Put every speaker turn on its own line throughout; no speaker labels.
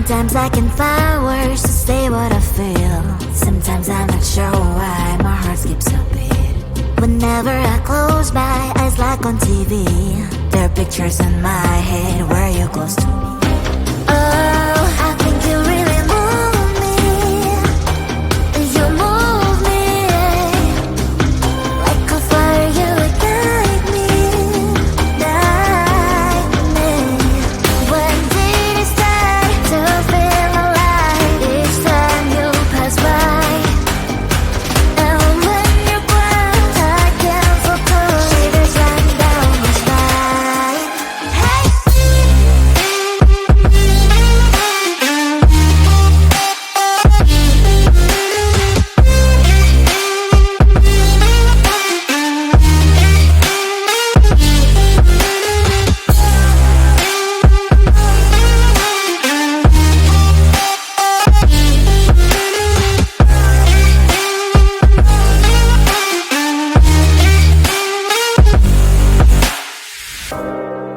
Sometimes I can find words to say what I feel. Sometimes I'm not sure why my heart skips a beat. Whenever I close my eyes like on TV, there are pictures in my head where you're close to me. Oh, I think you really move me. You move me like a fire, you ignite me, ignite me. When did it start to feel alive? Each time you pass by, and when you're gone, I can't focus. Shivers run down my spine. Hey.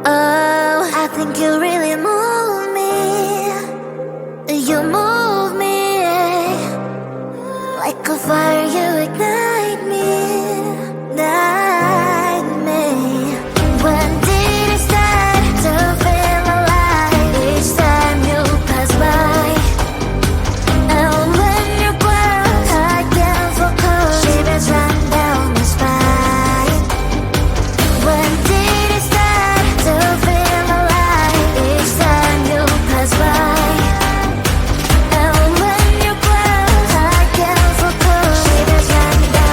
Oh, I think you really move me. You move me like a fire, you ignite me, ignite me. When did it start to feel alive? Each time you pass by, and when you're gone, I can't focus. Shivers run down my spine. When did it start to feel alive? Each time you pass by, and when you're gone, I can't focus. Shivers run down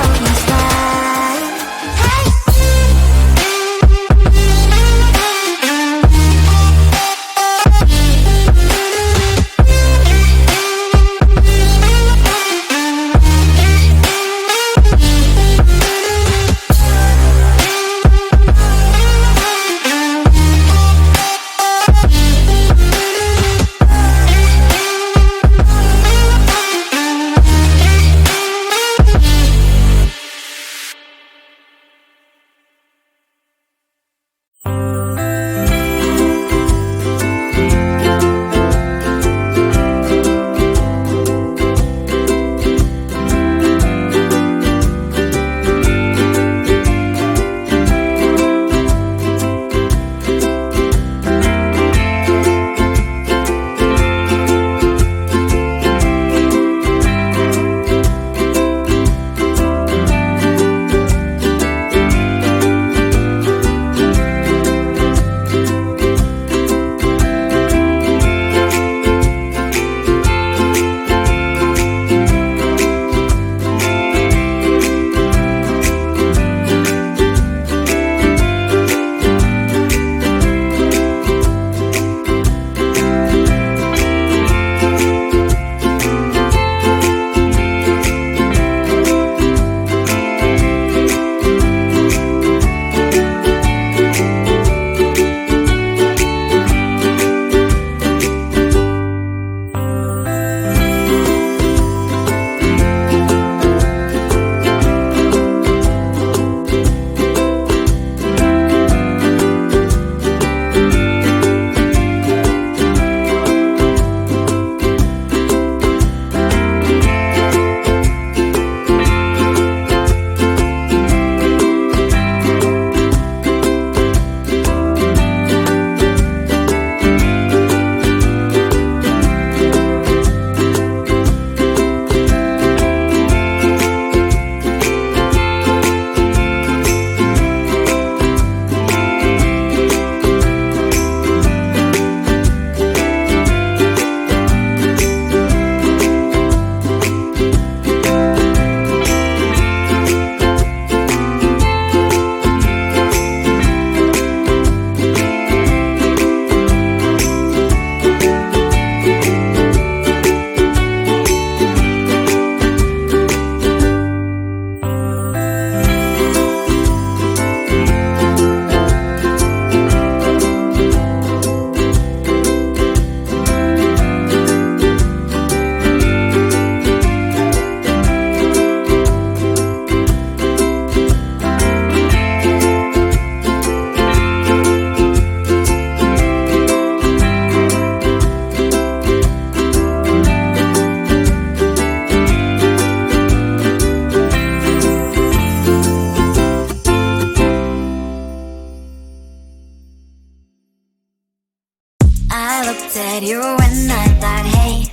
I looked at you and I thought, hey,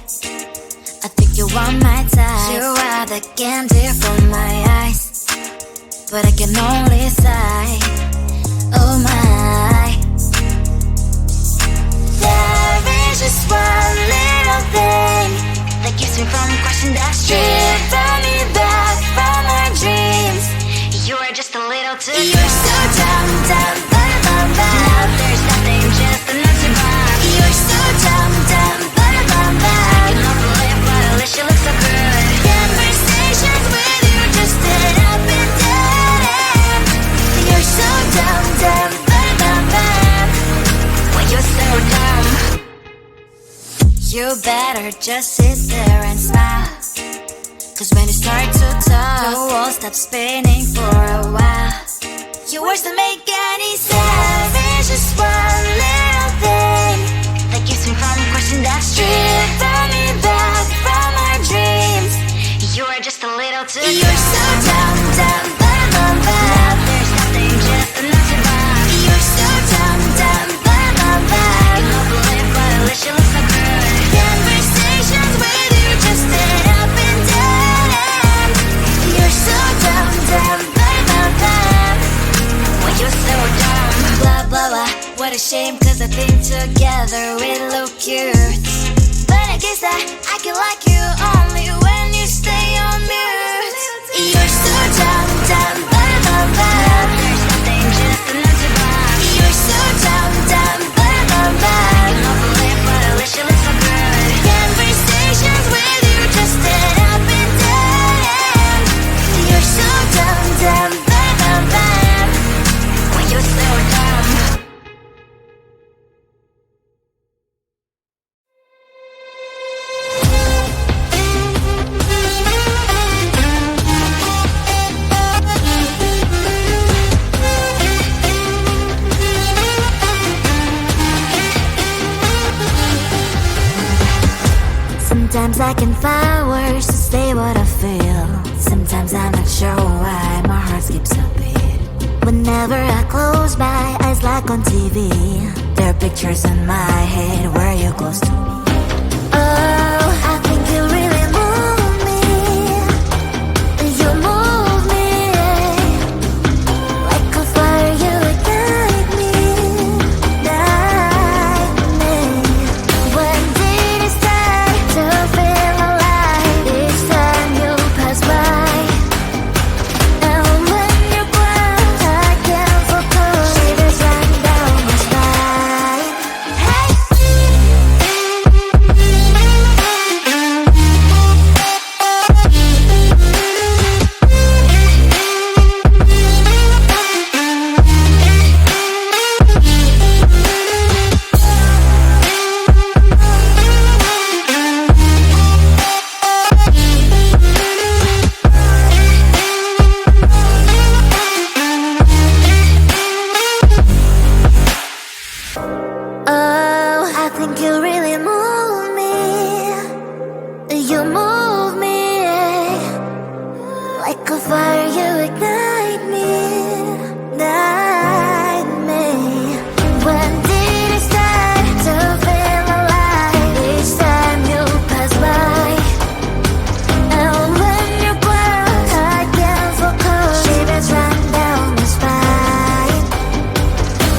I think you are my type. You are the candy from my eyes, but I can only sigh, oh my. There is just one little thing that keeps me from crossing that street. Bring me back from our dreams. You are just a little too close. You're so dumb, dumb, dumb, dumb, dumb. Now there's nothing, just a nutty bomb. You're so dumb, dumb, dumb, dumb, dumb. I can overlap, but at least you look so good. Conversations with you just stand up and down. You're so dumb, dumb, dumb, dumb, dumb. When you're so dumb, you better just sit there and smile. Cause when you start to talk, the world stops spinning for a while. Your words don't make any sense. There's just one little thing that keeps me from crossing that street. Bring me back from our dreams. You are just a little too close. You're so dumb, dumb, dumb, dumb, dumb. Now there's nothing, just a nutty bomb. You're so dumb, dumb, dumb, dumb, dumb. I can overlap, but at least you look so good. Conversations with you just stand up and down. You're so dumb, dumb, dumb, dumb, dumb. When you're so dumb. Blah, blah, blah. What a shame, cause I think together we look cute. But I guess that I can like you only when you stay on mute. You're so dumb, dumb, dumb, dumb, dumb. There's nothing, just a nutty bomb. You're so dumb, dumb, dumb, dumb, dumb. I can overlap, but at least you look so good. Conversations with you just stand up and down. You're so dumb, dumb, dumb, dumb, dumb. When you're so dumb. Sometimes I can find words to say what I feel. Sometimes I'm not sure why my heart skips a beat. Whenever I close my eyes like on TV, there are pictures in my head where you're close to me. Oh, I think you really move me. You move me like a fire, you ignite me, ignite me. When did it start to feel alive? Each time you pass by, and when you cry, I can't focus. Shivers run down my spine. Hey. Oh, I think you really move me. You move me like a fire, you ignite me, ignite me. When did it start to feel alive? Each time you pass by, and when you cry, I can't focus. Shivers run down my spine.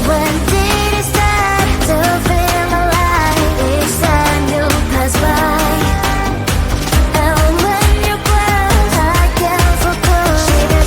When did it start to feel alive? Each time you pass by, and when you cry, I can't focus. Shivers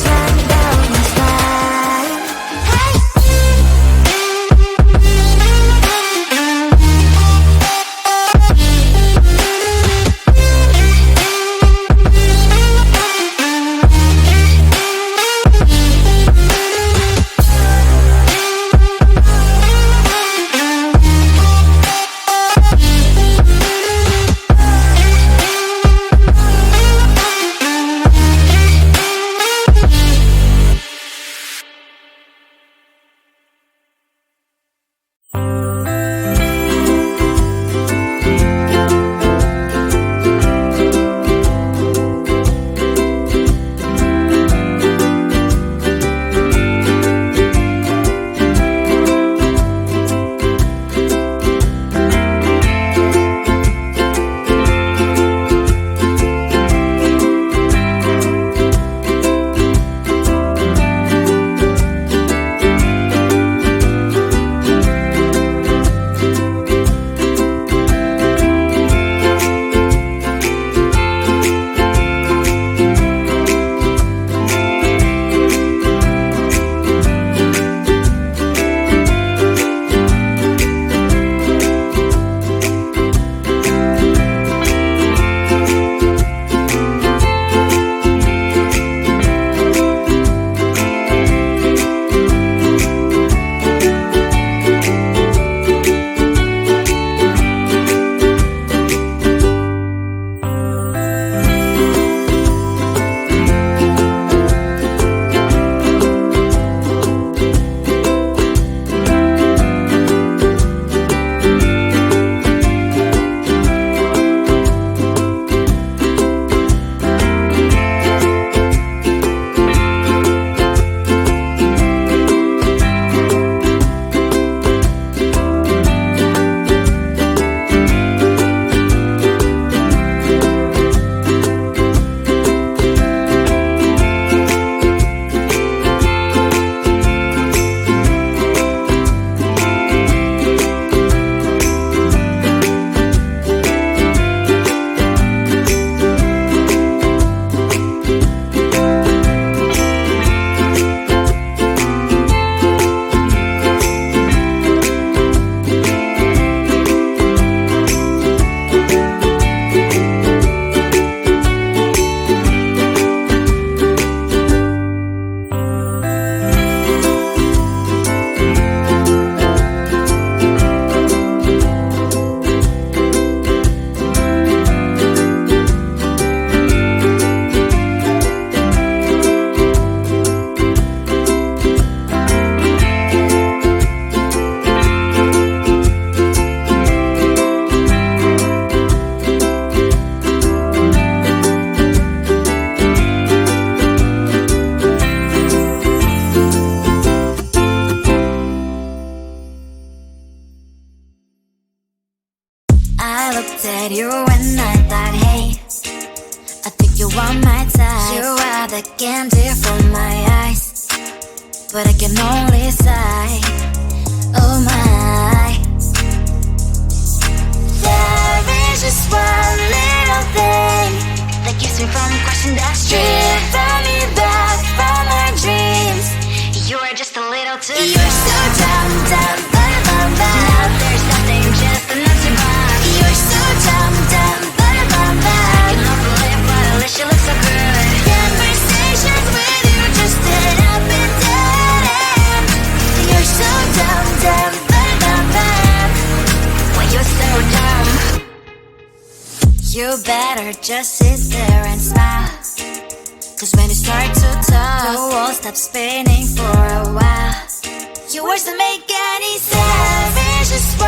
I looked at you and I thought, hey, I think you want my type. You are the candy from my eyes, but I can only sigh, oh my. There is just one little thing that keeps me from crossing that street. Drive me back from my dreams. You are just a little too far. You're so dumb, dumb, ba-da-bum-bum. Now there's nothing, just enough to buy. You're so dumb, dumb, ba-da-bum-bum. I cannot believe but at least you look so good. Conversations with you just end up in dead end. You're so dumb, dumb, ba-da-bum-bum. When you're so dumb, you better just sit there and smile. Cause when you start to talk, the world stops spinning for a while. Your words don't make any sense. It's just